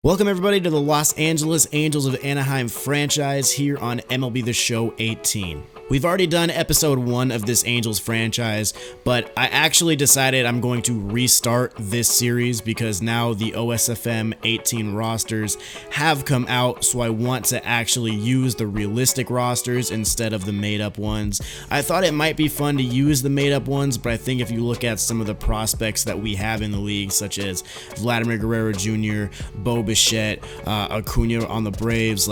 Welcome everybody to the Los Angeles Angels of Anaheim franchise here on MLB The Show 18. We've already done episode 1 of this Angels franchise, but I actually decided I'm going to restart this series because now the OSFM 18 rosters have come out, so I want to actually use the realistic rosters instead of the made-up ones. I thought it might be fun to use the made-up ones, but I think if you look at some of the prospects that we have in the league, such as Vladimir Guerrero Jr., Bo Bichette, Acuna on the Braves,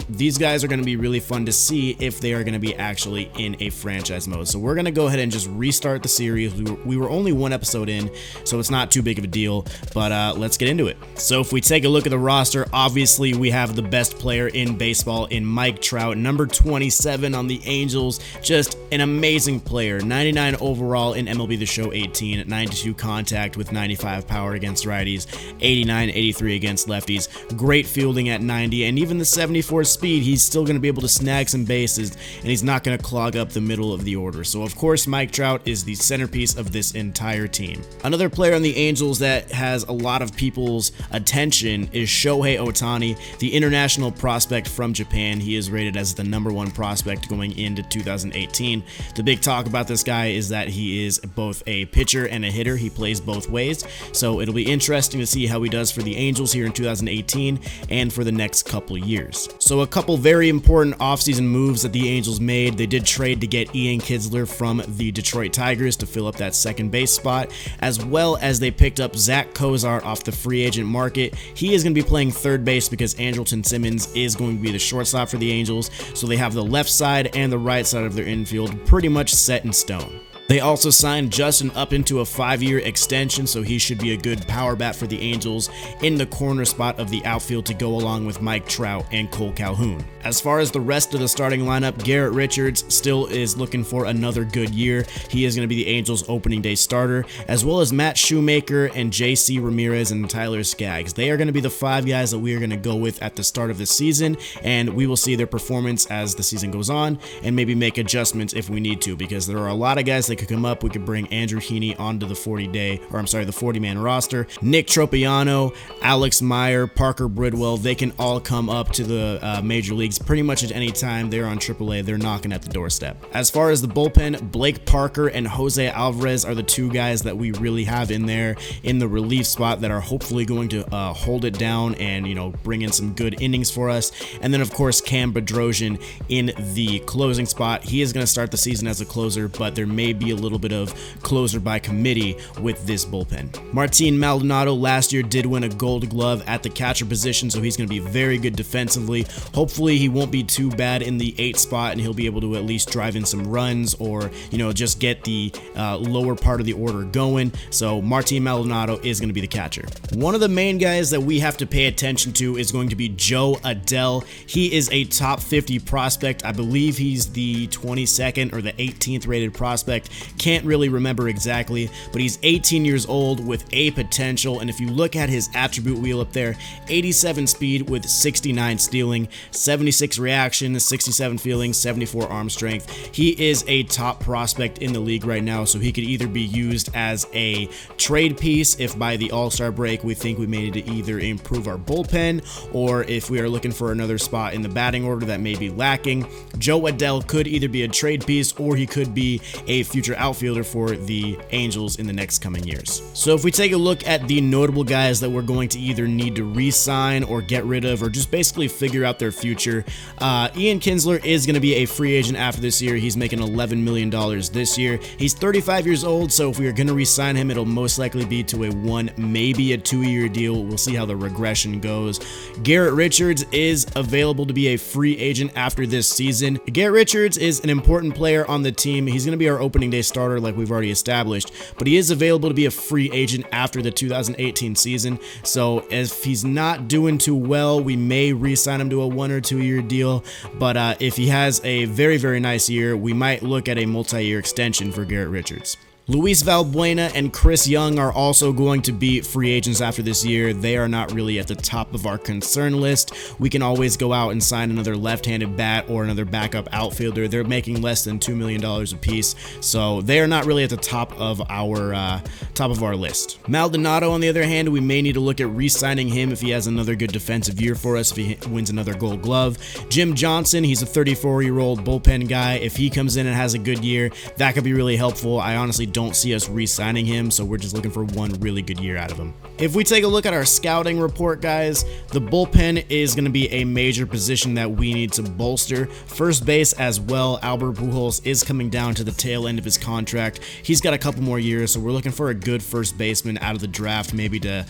these guys are going to be really fun to see if they are going to be actually in a franchise mode. So we're going to go ahead and just restart the series. We were only one episode in, so it's not too big of a deal, but let's get into it. So if we take a look at the roster, obviously we have the best player in baseball in Mike Trout, number 27 on the Angels, just an amazing player, 99 overall in MLB The Show 18, 92 contact with 95 power against righties, 89, 83 against lefties, great fielding at 90, and even the 74 speed, he's still going to be able to snag some bases, and he's not going to clog up the middle of the order. So of course Mike Trout is the centerpiece of this entire team. Another player on the Angels that has a lot of people's attention is Shohei Otani, the international prospect from Japan. He is rated as the #1 prospect going into 2018. The big talk about this guy is that he is both a pitcher and a hitter. He plays both ways, so it'll be interesting to see how he does for the Angels here in 2018 and for the next couple years. So a couple very important offseason moves that the Angels made. They did trade to get Kinsler from the Detroit Tigers to fill up that second base spot, as well as they picked up Zack Cozart off the free agent market. He is going to be playing third base because Andrelton Simmons is going to be the shortstop for the Angels, so they have the left side and the right side of their infield pretty much set in stone. They also signed Justin up into a 5-year extension, so he should be a good power bat for the Angels in the corner spot of the outfield to go along with Mike Trout and Cole Calhoun. As far as the rest of the starting lineup, Garrett Richards still is looking for another good year. He is going to be the Angels' opening day starter, as well as Matt Shoemaker and JC Ramirez and Tyler Skaggs. They are going to be the 5 guys that we are going to go with at the start of the season, and we will see their performance as the season goes on and maybe make adjustments if we need to, because there are a lot of guys that could come up. We could bring Andrew Heaney onto the 40-man roster. Nick Tropiano, Alex Meyer, Parker Bridwell, they can all come up to the major leagues pretty much at any time. They're on AAA. They're knocking at the doorstep. As far as the bullpen, Blake Parker and Jose Alvarez are the 2 guys that we really have in there in the relief spot that are hopefully going to hold it down and bring in some good innings for us. And then of course Cam Bedrosian in the closing spot. He is going to start the season as a closer, but there may be a little bit of closer by committee with this bullpen. Martin Maldonado last year did win a Gold Glove at the catcher position, so he's going to be very good defensively. Hopefully he won't be too bad in the 8 spot, and he'll be able to at least drive in some runs or just get the lower part of the order going. So Martin Maldonado is going to be the catcher. One of the main guys that we have to pay attention to is going to be Jo Adell. He is a top 50 prospect. I believe he's the 22nd or the 18th rated prospect. Can't really remember exactly, but he's 18 years old with a potential, and if you look at his attribute wheel up there, 87 speed with 69 stealing, 76 reaction, 67 fielding, 74 arm strength. He is a top prospect in the league right now, so he could either be used as a trade piece if by the All-Star break we think we may need to either improve our bullpen, or if we are looking for another spot in the batting order that may be lacking. Jo Adell could either be a trade piece or he could be a future outfielder for the Angels in the next coming years. So if we take a look at the notable guys that we're going to either need to re-sign or get rid of or just basically figure out their future, Ian Kinsler is going to be a free agent after this year. He's making $11 million this year. He's 35 years old, so if we are going to re-sign him, it'll most likely be to a 1, maybe a 2-year deal. We'll see how the regression goes. Garrett Richards is available to be a free agent after this season. Garrett Richards is an important player on the team. He's going to be our opening day starter like we've already established, but he is available to be a free agent after the 2018 season. So if he's not doing too well, we may re-sign him to a 1 or 2 year deal, but if he has a very, very nice year, we might look at a multi-year extension for Garrett Richards. Luis Valbuena and Chris Young are also going to be free agents after this year. They are not really at the top of our concern list. We can always go out and sign another left-handed bat or another backup outfielder. They're making less than $2 million a piece, so they are not really at the top of our list. Maldonado, on the other hand, we may need to look at re-signing him if he has another good defensive year for us, if he wins another Gold Glove. Jim Johnson, he's a 34-year-old bullpen guy. If he comes in and has a good year, that could be really helpful. I honestly don't see us re-signing him, so we're just looking for one really good year out of him. If we take a look at our scouting report, guys, the bullpen is going to be a major position that we need to bolster. First base as well. Albert Pujols is coming down to the tail end of his contract. He's got a couple more years, so we're looking for a good first baseman out of the draft, maybe to,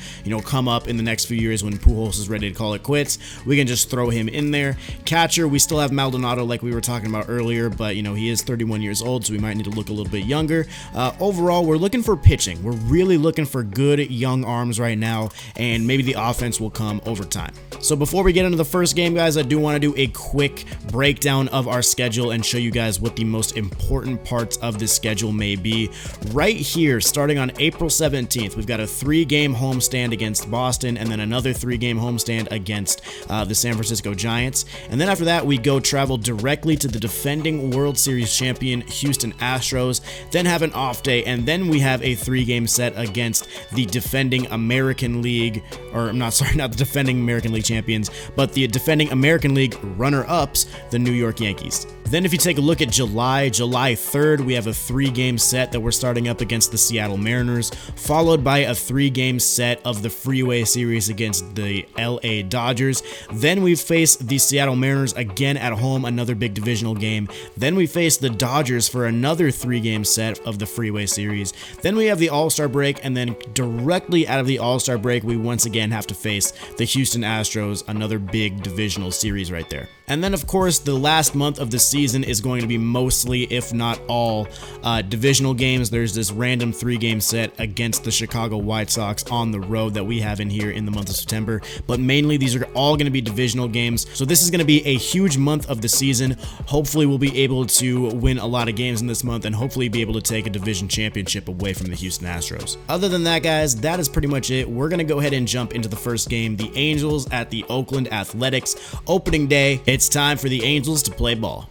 come up in the next few years when Pujols is ready to call it quits. We can just throw him in there. Catcher, we still have Maldonado like we were talking about earlier, but he is 31 years old, so we might need to look a little bit younger. Overall, we're looking for pitching. We're really looking for good young arms right now, and maybe the offense will come over time. So before we get into the first game, guys, I do want to do a quick breakdown of our schedule and show you guys what the most important parts of this schedule may be. Right here, starting on April 17th, we've got a 3-game homestand against Boston, and then another 3-game homestand against the San Francisco Giants. And then after that, we go travel directly to the defending World Series champion Houston Astros, then have an off day, and then we have a 3-game set against the defending American League, or not the defending American League champions, but the defending American League runner-ups, the New York Yankees. Then if you take a look at July 3rd, we have a 3-game set that we're starting up against the Seattle Mariners, followed by a 3-game set of the Freeway Series against the LA Dodgers. Then we face the Seattle Mariners again at home, another big divisional game. Then we face the Dodgers for another 3-game set of the Freeway Series. Then we have the All-Star break, and then directly out of the All-Star break, we once again have to face the Houston Astros, another big divisional series right there. And then, of course, the last month of the season is going to be mostly, if not all, divisional games. There's this random 3-game set against the Chicago White Sox on the road that we have in here in the month of September. But mainly, these are all going to be divisional games. So this is going to be a huge month of the season. Hopefully, we'll be able to win a lot of games in this month and hopefully be able to take a division championship away from the Houston Astros. Other than that, guys, that is pretty much it. We're going to go ahead and jump into the first game. The Angels at the Oakland Athletics. Opening day. It's time for the Angels to play ball.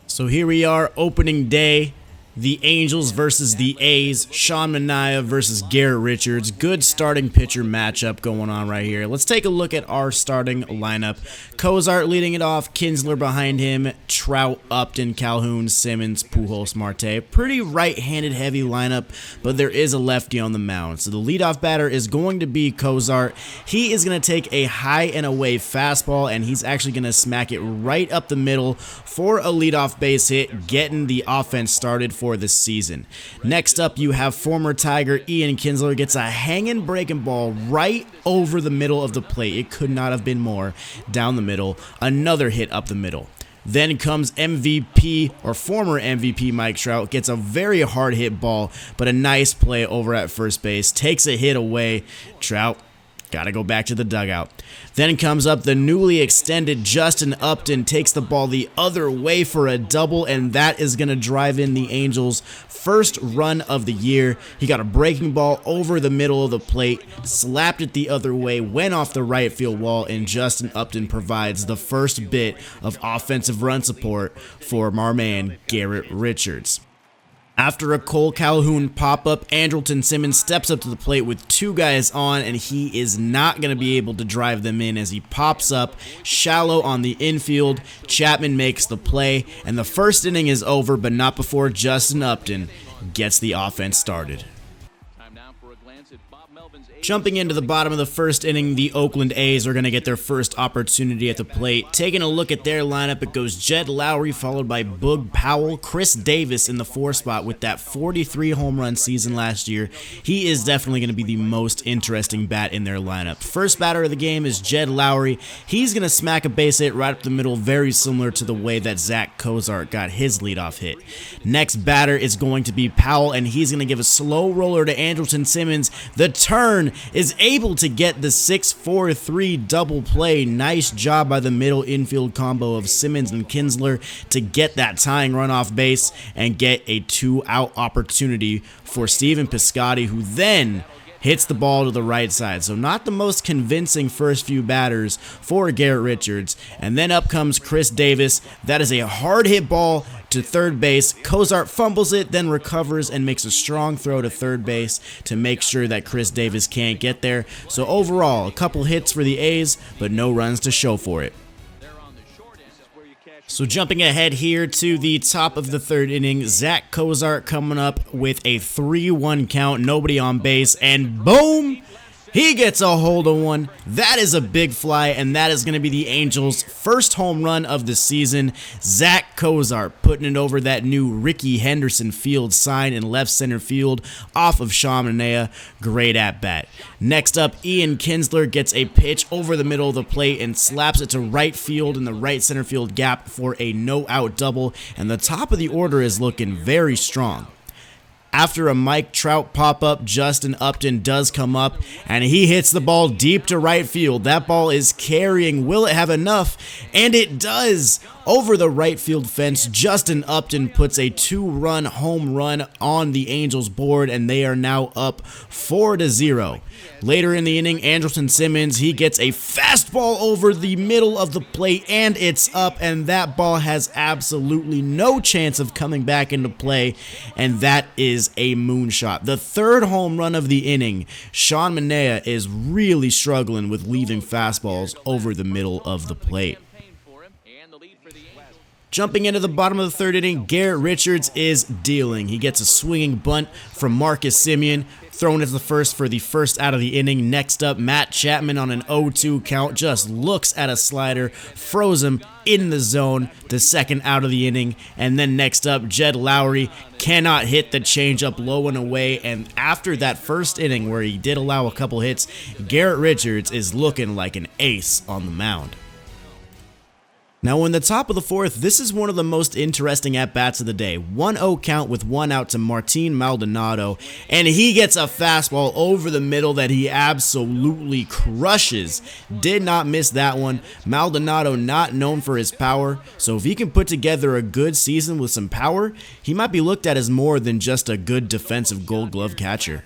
So here we are, opening day. The Angels versus the A's, Sean Manaea versus Garrett Richards. Good starting pitcher matchup going on right here. Let's take a look at our starting lineup. Cozart leading it off, Kinsler behind him, Trout, Upton, Calhoun, Simmons, Pujols, Marte. Pretty right-handed heavy lineup, but there is a lefty on the mound. So the leadoff batter is going to be Cozart. He is going to take a high and away fastball, and he's actually going to smack it right up the middle for a leadoff base hit, getting the offense started for this season. Next up, you have former Tiger Ian Kinsler gets a hanging breaking ball right over the middle of the plate. It could not have been more down the middle. Another hit up the middle. Then comes MVP or former MVP Mike Trout, gets a very hard hit ball, but a nice play over at first base, takes a hit away. Trout gotta go back to the dugout. Then comes up the newly extended Justin Upton, takes the ball the other way for a double, and that is going to drive in the Angels' first run of the year. He got a breaking ball over the middle of the plate, slapped it the other way, went off the right field wall, and Justin Upton provides the first bit of offensive run support for our man Garrett Richards. After a Cole Calhoun pop-up, Andrelton Simmons steps up to the plate with 2 guys on, and he is not going to be able to drive them in as he pops up shallow on the infield. Chapman makes the play, and the first inning is over, but not before Justin Upton gets the offense started. Jumping into the bottom of the first inning, the Oakland A's are going to get their first opportunity at the plate. Taking a look at their lineup, it goes Jed Lowry followed by Boog Powell, Chris Davis in the 4 spot with that 43 home run season last year. He is definitely going to be the most interesting bat in their lineup. First batter of the game is Jed Lowry. He's going to smack a base hit right up the middle, very similar to the way that Zack Cozart got his leadoff hit. Next batter is going to be Powell, and he's going to give a slow roller to Andrelton Simmons. The turn run, is able to get the 6-4-3 double play. Nice job by the middle infield combo of Simmons and Kinsler to get that tying run off base and get a 2-out opportunity for Stephen Piscotty, who then hits the ball to the right side. So not the most convincing first few batters for Garrett Richards. And then up comes Chris Davis. That is a hard hit ball to third base. Cozart fumbles it, then recovers and makes a strong throw to third base to make sure that Chris Davis can't get there. So overall, a couple hits for the A's, but no runs to show for it. So jumping ahead here to the top of the third inning, Zack Cozart coming up with a 3-1 count, nobody on base, and boom! He gets a hold of one. That is a big fly, and that is going to be the Angels' first home run of the season. Zack Cozart putting it over that new Ricky Henderson Field sign in left center field off of Sean Manaea. Great at bat. Next up, Ian Kinsler gets a pitch over the middle of the plate and slaps it to right field in the right center field gap for a no-out double, and the top of the order is looking very strong. After a Mike Trout pop-up, Justin Upton does come up, and he hits the ball deep to right field. That ball is carrying. Will it have enough? And it does. Over the right field fence, Justin Upton puts a 2-run home run on the Angels board, and they are now up 4-0. Later in the inning, Andrelton Simmons, he gets a fastball over the middle of the plate, and it's up, and that ball has absolutely no chance of coming back into play, and that is a moonshot. The third home run of the inning. Sean Manaea is really struggling with leaving fastballs over the middle of the plate. Jumping into the bottom of the third inning, Garrett Richards is dealing. He gets a swinging bunt from Marcus Semien, thrown at the first for the first out of the inning. Next up, Matt Chapman on an 0-2 count just looks at a slider, froze him in the zone, the second out of the inning. And then next up, Jed Lowry cannot hit the changeup low and away. And after that first inning where he did allow a couple hits, Garrett Richards is looking like an ace on the mound. Now in the top of the fourth, this is one of the most interesting at-bats of the day. 1-0 count with 1 out to Martin Maldonado, and he gets a fastball over the middle that he absolutely crushes. Did not miss that one. Maldonado not known for his power, so if he can put together a good season with some power, he might be looked at as more than just a good defensive Gold Glove catcher.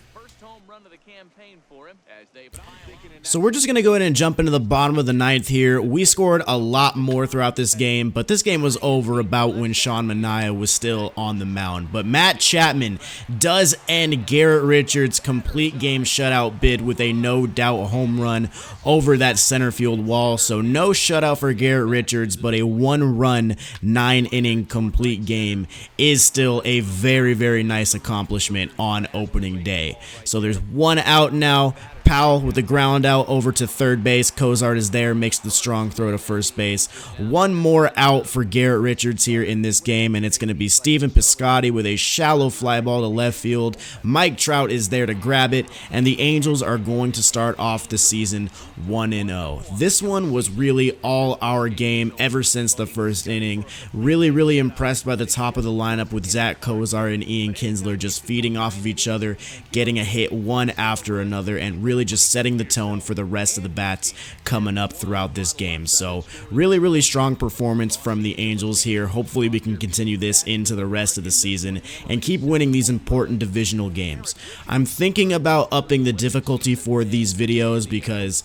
So we're just going to go ahead and jump into the bottom of the ninth here. We scored a lot more throughout this game, but this game was over about when Sean Manaea was still on the mound. But Matt Chapman does end Garrett Richards' complete game shutout bid with a no-doubt home run over that center field wall. So no shutout for Garrett Richards, but a 1-run, 9-inning complete game is still a very, very nice accomplishment on opening day. So there's 1 out now. Powell with the ground out over to third base. Cozart is there, makes the strong throw to first base. 1 more out for Garrett Richards here in this game, and it's going to be Stephen Piscotty with a shallow fly ball to left field. Mike Trout is there to grab it, and the Angels are going to start off the season 1-0. This one was really all our game ever since the first inning. Really, really impressed by the top of the lineup with Zack Cozart and Ian Kinsler just feeding off of each other, getting a hit one after another, and really just setting the tone for the rest of the bats coming up throughout this game. So really, really strong performance from the Angels here. Hopefully we can continue this into the rest of the season and keep winning these important divisional games. I'm thinking about upping the difficulty for these videos because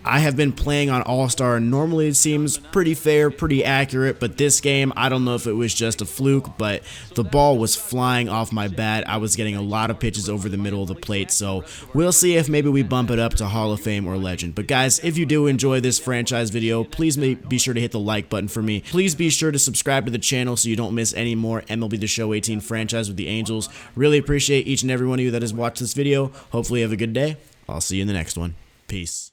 I have been playing on All-Star, and normally it seems pretty fair, pretty accurate, but this game, I don't know if it was just a fluke, but the ball was flying off my bat. I was getting a lot of pitches over the middle of the plate, so we'll see if maybe we bump it up to Hall of Fame or Legend. But guys, if you do enjoy this franchise video, please be sure to hit the like button for me. Please be sure to subscribe to the channel so you don't miss any more MLB The Show 18 franchise with the Angels. Really appreciate each and every one of you that has watched this video. Hopefully you have a good day. I'll see you in the next one. Peace.